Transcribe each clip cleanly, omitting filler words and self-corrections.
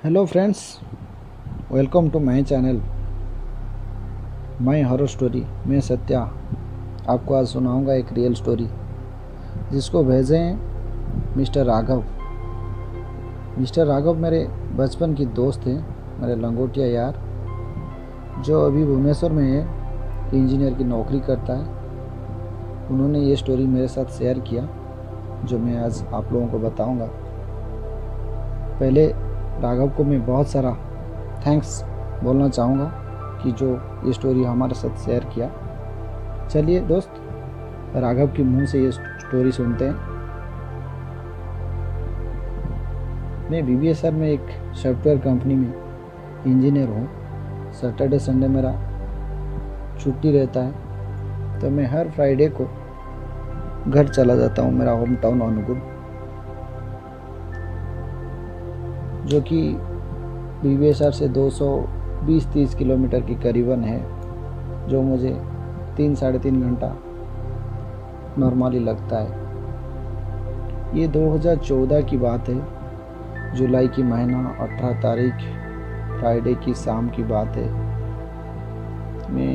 Hello friends, welcome to my channel my horror story. मैं सत्या आपको आज सुनाऊंगा एक रियल स्टोरी जिसको भेजे हैं मिस्टर राघव। मिस्टर राघव मेरे बचपन की दोस्त हैं, मेरे लंगोटिया यार, जो अभी भुवनेश्वर में है, इंजीनियर की नौकरी करता है। उन्होंने ये स्टोरी मेरे साथ शेयर किया जो मैं आज आप लोगों को बताऊंगा। पहले राघव को मैं बहुत सारा थैंक्स बोलना चाहूँगा कि जो ये स्टोरी हमारे साथ शेयर किया। चलिए दोस्त, राघव के मुंह से ये स्टोरी सुनते हैं। मैं BBSR में एक सॉफ्टवेयर कंपनी में इंजीनियर हूँ। सैटरडे संडे मेरा छुट्टी रहता है, तो मैं हर फ्राइडे को घर चला जाता हूँ, मेरा होम टाउन अनुगुण, जो कि BBSR से 220-30 किलोमीटर की करीबन है, जो मुझे 3-3.5 घंटा नॉर्मली लगता है। ये 2014 की बात है, जुलाई की महीना 18 तारीख फ्राइडे की शाम की बात है। मैं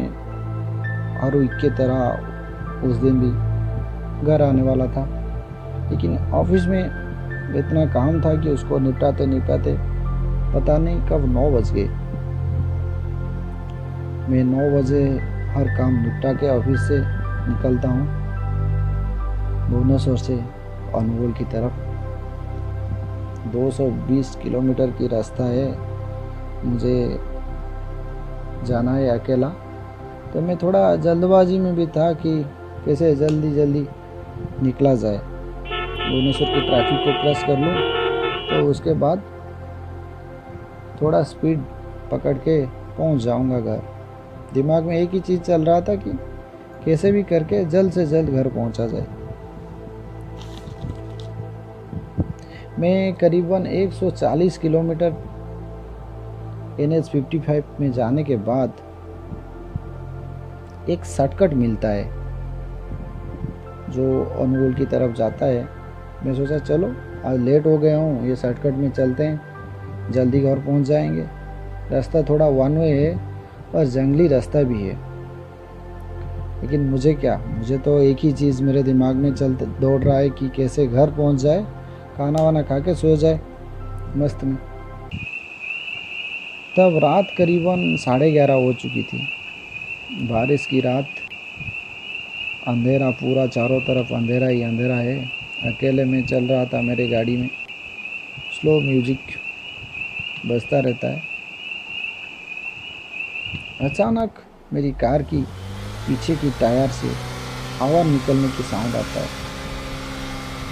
हर वीक की तरह उस दिन भी घर आने वाला था, लेकिन ऑफिस में इतना काम था कि उसको निपटाते निपटाते पता नहीं कब 9 बज गए। मैं 9 बजे हर काम निपटा के ऑफिस से निकलता हूँ भुवनेश्वर से अनुगुण की तरफ। 220 किलोमीटर की रास्ता है, मुझे जाना है अकेला। तो मैं थोड़ा जल्दबाजी में भी था कि कैसे जल्दी जल्दी निकला जाए, भुवनेश्वर की ट्रैफिक को क्रॉस कर लूँ, तो उसके बाद थोड़ा स्पीड पकड़ के पहुंच जाऊंगा घर। दिमाग में एक ही चीज़ चल रहा था कि कैसे भी करके जल्द से जल्द घर पहुंचा जाए। मैं करीबन 140 किलोमीटर NH 55 में जाने के बाद एक शॉर्टकट मिलता है जो अनुगुण की तरफ जाता है। मैं सोचा चलो आज लेट हो गया हूँ, ये शॉर्टकट में चलते हैं, जल्दी घर पहुँच जाएंगे। रास्ता थोड़ा वन वे है और जंगली रास्ता भी है, लेकिन मुझे तो एक ही चीज़ मेरे दिमाग में दौड़ रहा है कि कैसे घर पहुँच जाए, खाना वाना खा के सो जाए मस्त में। तब रात करीबन 11:30 हो चुकी थी, बारिश की रात, अंधेरा पूरा, चारों तरफ अंधेरा ही अंधेरा है। अकेले में चल रहा था मेरे गाड़ी में, स्लो म्यूजिक बजता रहता है। अचानक मेरी कार की पीछे की टायर से हवा निकलने की साउंड आता है,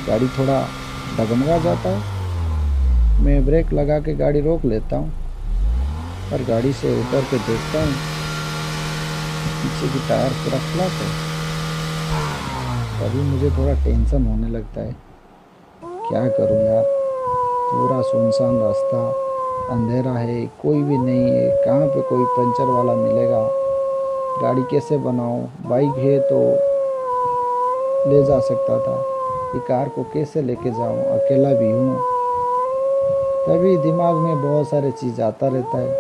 गाड़ी थोड़ा डगमगा जाता है। मैं ब्रेक लगा के गाड़ी रोक लेता हूँ और गाड़ी से उतर के देखता हूँ पीछे की टायर पूरा फ्लैट है। तभी मुझे थोड़ा टेंशन होने लगता है, क्या करूँ यार, पूरा सुनसान रास्ता, अंधेरा है, कोई भी नहीं है, कहाँ पे कोई पंचर वाला मिलेगा, गाड़ी कैसे बनाऊँ, बाइक है तो ले जा सकता था, ये कार को कैसे लेके जाऊँ, अकेला भी हूँ। तभी दिमाग में बहुत सारे चीज़ आता रहता है।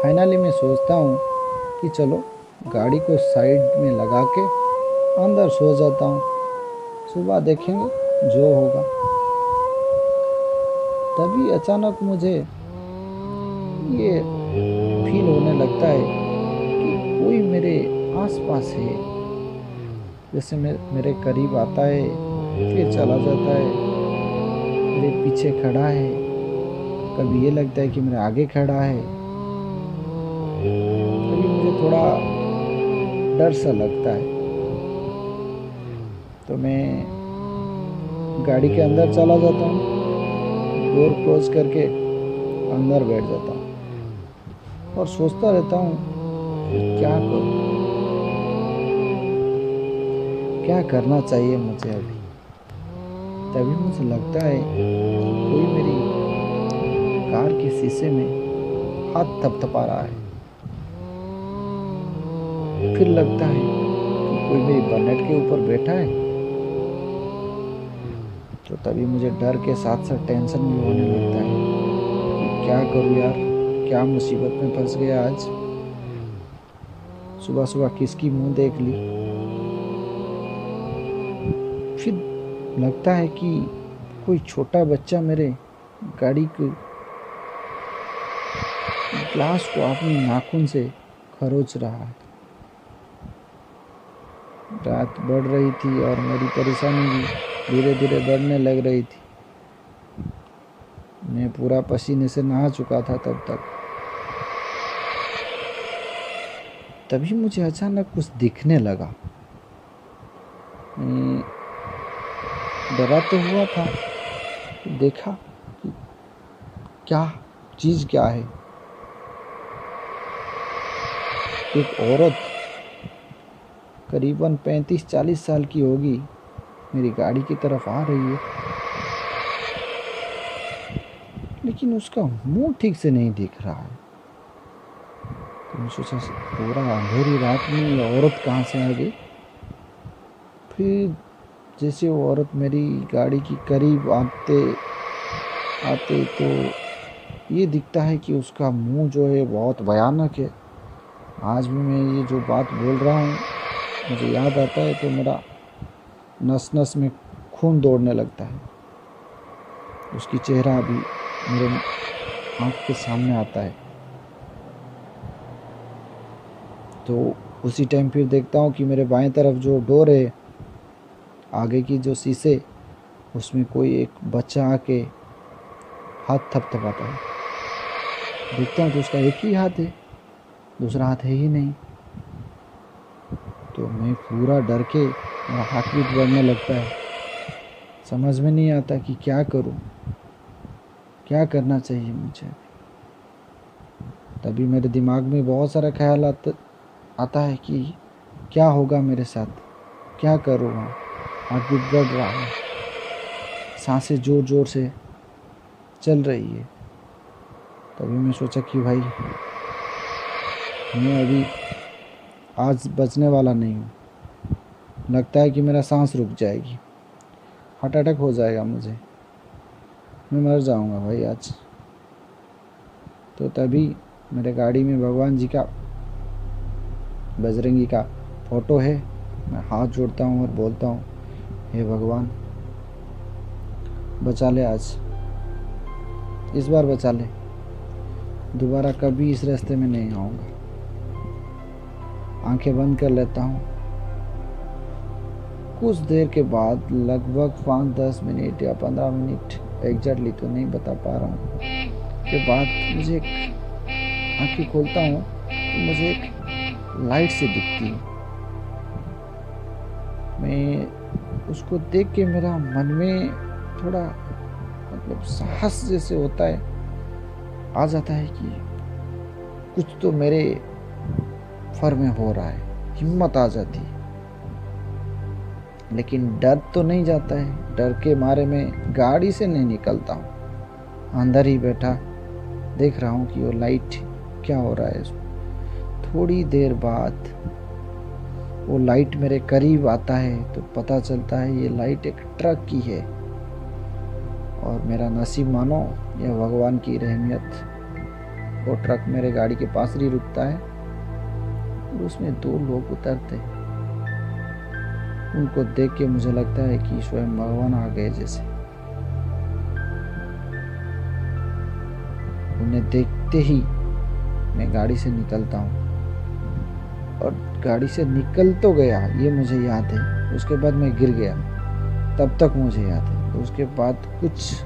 फाइनली मैं सोचता हूँ कि चलो गाड़ी को साइड में लगा के अंदर सो जाता हूँ, सुबह देखेंगे जो होगा। तभी अचानक मुझे ये फील होने लगता है कि कोई मेरे आसपास है, जैसे मेरे करीब आता है फिर चला जाता है, मेरे पीछे खड़ा है, कभी ये लगता है कि मेरे आगे खड़ा है। कभी मुझे थोड़ा डर सा लगता है, तो मैं गाड़ी के अंदर चला जाता हूँ, डोर क्लोज करके अंदर बैठ जाता हूँ और सोचता रहता हूँ क्या करूँ, क्या करना चाहिए मुझे अभी। तभी मुझे लगता है कोई मेरी कार के शीशे में हाथ थपथपा रहा है। फिर लगता है कि कोई मेरी बनेट के ऊपर बैठा है, तो तभी मुझे डर के साथ साथ टेंशन भी होने लगता है। क्या करूँ यार, क्या मुसीबत में फंस गया आज। सुबह सुबह किसकी मुंह देख ली। फिर लगता है कि कोई छोटा बच्चा मेरे गाड़ी के ग्लास को अपनी नाखून से खरोच रहा है। रात बढ़ रही थी और मेरी परेशानी भी धीरे धीरे बढ़ने लग रही थी। मैं पूरा पसीने से नहा चुका था तब तक। तभी मुझे अचानक कुछ दिखने लगा। मैं डरा तो हुआ था, देखा कि क्या चीज़ क्या है। एक औरत करीबन 35-40 साल की होगी, मेरी गाड़ी की तरफ आ रही है, लेकिन उसका मुंह ठीक से नहीं दिख रहा है। तो मैं सोचा पूरा अंधेरी रात में ये औरत कहाँ से आ गई। फिर जैसे वो औरत मेरी गाड़ी की करीब आते आते तो ये दिखता है कि उसका मुंह जो है बहुत भयानक है। आज भी मैं ये जो बात बोल रहा हूँ मुझे याद आता है तो मेरा नस नस में खून दौड़ने लगता है। उसकी चेहरा भी मेरे आँख के सामने आता है। तो उसी टाइम फिर देखता हूँ कि मेरे बाएं तरफ जो डोर है, आगे की जो शीशे, उसमें कोई एक बच्चा आके हाथ थपथपाता है। देखता हूँ तो उसका एक ही हाथ है, दूसरा हाथ है ही नहीं। तो मैं पूरा डर के, मेरा हार्ट बीट बढ़ने लगता है। समझ में नहीं आता कि क्या करूँ, क्या करना चाहिए मुझे। तभी मेरे दिमाग में बहुत सारा ख्याल आता है कि क्या होगा मेरे साथ, क्या करूँ। हार्ट बीट बढ़ रहा है, सांसें ज़ोर ज़ोर से चल रही है। तभी मैं सोचा कि भाई मैं अभी आज बचने वाला नहीं हूँ। लगता है कि मेरा सांस रुक जाएगी, हार्ट अटैक हो जाएगा मुझे, मैं मर जाऊँगा भाई आज। तो तभी मेरे गाड़ी में भगवान जी का, बजरंगी का फ़ोटो है। मैं हाथ जोड़ता हूँ और बोलता हूँ, हे भगवान बचा ले, आज इस बार बचा ले, दोबारा कभी इस रास्ते में नहीं आऊँगा। आंखें बंद कर लेता हूँ। कुछ देर के बाद, लगभग 5-10 मिनट या 15 मिनट, एग्जैक्टली तो नहीं बता पा रहा हूँ, के बाद मुझे आंखें खोलता हूँ तो मुझे एक लाइट से दिखती है। मैं उसको देख के मेरा मन में थोड़ा मतलब साहस जैसे होता है, आ जाता है कि कुछ तो मेरे फर में हो रहा है, हिम्मत आ जाती है। लेकिन डर तो नहीं जाता है, डर के मारे में गाड़ी से नहीं निकलता हूँ, अंदर ही बैठा देख रहा हूँ कि वो लाइट क्या हो रहा है उसमें। थोड़ी देर बाद वो लाइट मेरे करीब आता है तो पता चलता है ये लाइट एक ट्रक की है। और मेरा नसीब मानो या भगवान की रहमियत, वो ट्रक मेरे गाड़ी के पास ही रुकता है और उसमें 2 लोग उतरते हैं। उनको देख के मुझे लगता है कि स्वयं भगवान आ गए जैसे। उन्हें देखते ही मैं गाड़ी से निकलता हूँ और गाड़ी से निकल तो गया, ये मुझे याद है। उसके बाद मैं गिर गया, तब तक मुझे याद है। उसके बाद कुछ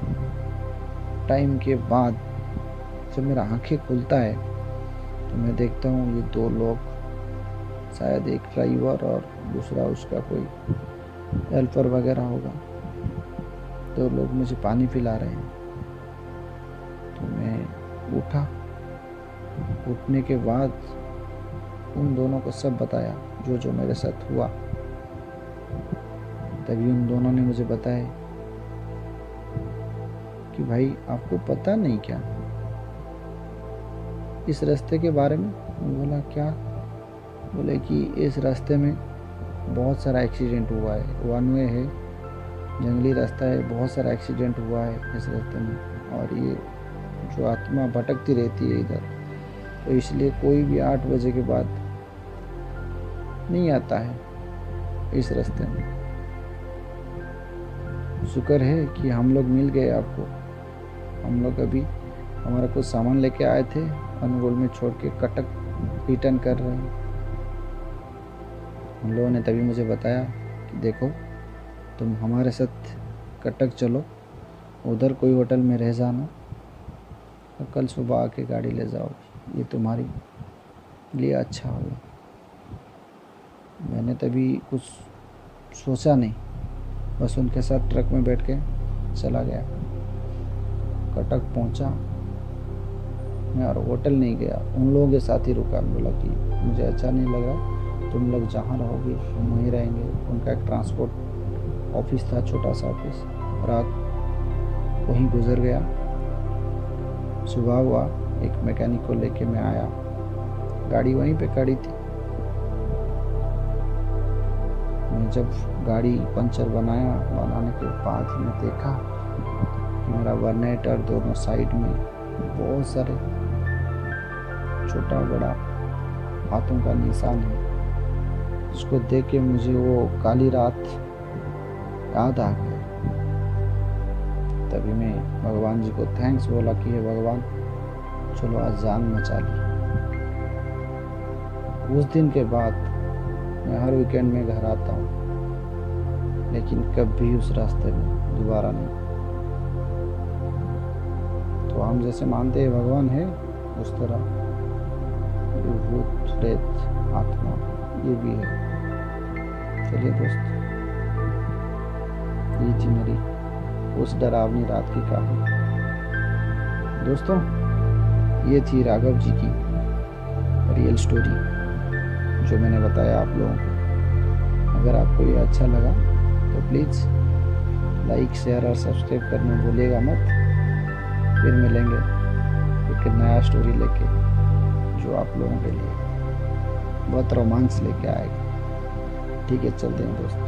टाइम के बाद जब मेरा आंखें खुलता है तो मैं देखता हूँ ये 2 लोग, शायद एक ड्राइवर और दूसरा उसका कोई हेल्पर वगैरह होगा, 2 लोग मुझे पानी पिला रहे हैं। तो मैं उठा। उठने के बाद उन दोनों को सब बताया जो जो मेरे साथ हुआ। तभी उन दोनों ने मुझे बताया कि भाई आपको पता नहीं क्या इस रास्ते के बारे में। मैं बोला क्या? बोले कि इस रास्ते में बहुत सारा एक्सीडेंट हुआ है, 1 वे है, जंगली रास्ता है, बहुत सारा एक्सीडेंट हुआ है इस रास्ते में, और ये जो आत्मा भटकती रहती है इधर, तो इसलिए कोई भी 8 बजे के बाद नहीं आता है इस रास्ते में। शुक्र है कि हम लोग मिल गए आपको। हम लोग अभी हमारा कुछ सामान लेके आए थे, अनुगुल में छोड़ के कटक रिटर्न कर रहे हैं। उन लोगों ने तभी मुझे बताया कि देखो तुम हमारे साथ कटक चलो, उधर कोई होटल में रह जाना और कल सुबह आके गाड़ी ले जाओ, ये तुम्हारी लिए अच्छा होगा। मैंने तभी कुछ सोचा नहीं, बस उनके साथ ट्रक में बैठ के चला गया। कटक पहुंचा मैं और होटल नहीं गया, उन लोगों के साथ ही रुका। बोला कि मुझे अच्छा नहीं लग रहा, तुम लोग जहाँ रहोगे हम वहीं रहेंगे। उनका एक ट्रांसपोर्ट ऑफिस था, छोटा सा ऑफिस, रात वहीं गुजर गया। सुबह हुआ, एक मैकेनिक को लेके मैं आया, गाड़ी वहीं पे खड़ी थी। मैं जब गाड़ी पंचर बनाने के बाद मैं देखा कि मेरा बर्नेट और दोनों साइड में बहुत सारे छोटा बड़ा हाथों का निशान है, जिसको देख के मुझे वो काली रात याद आ गया। तभी मैं भगवान जी को थैंक्स बोला कि हे भगवान, चलो आज जान बचा ली। उस दिन के बाद मैं हर वीकेंड में घर आता हूँ, लेकिन कभी उस रास्ते में दोबारा नहीं। तो हम जैसे मानते हैं भगवान है, उस तरह ये भूत प्रेत आत्मा ये भी है। चलिए दोस्त, ये थी मेरी उस डरावनी रात की कहानी। दोस्तों, ये थी राघव जी की रियल स्टोरी जो मैंने बताया आप लोगों को। अगर आपको ये अच्छा लगा तो प्लीज़ लाइक शेयर और सब्सक्राइब करना भूलिएगा मत। फिर मिलेंगे एक नया स्टोरी लेके जो आप लोगों के लिए बहुत रोमांस लेके आएगा। ठीक है, चलते हैं दोस्तों।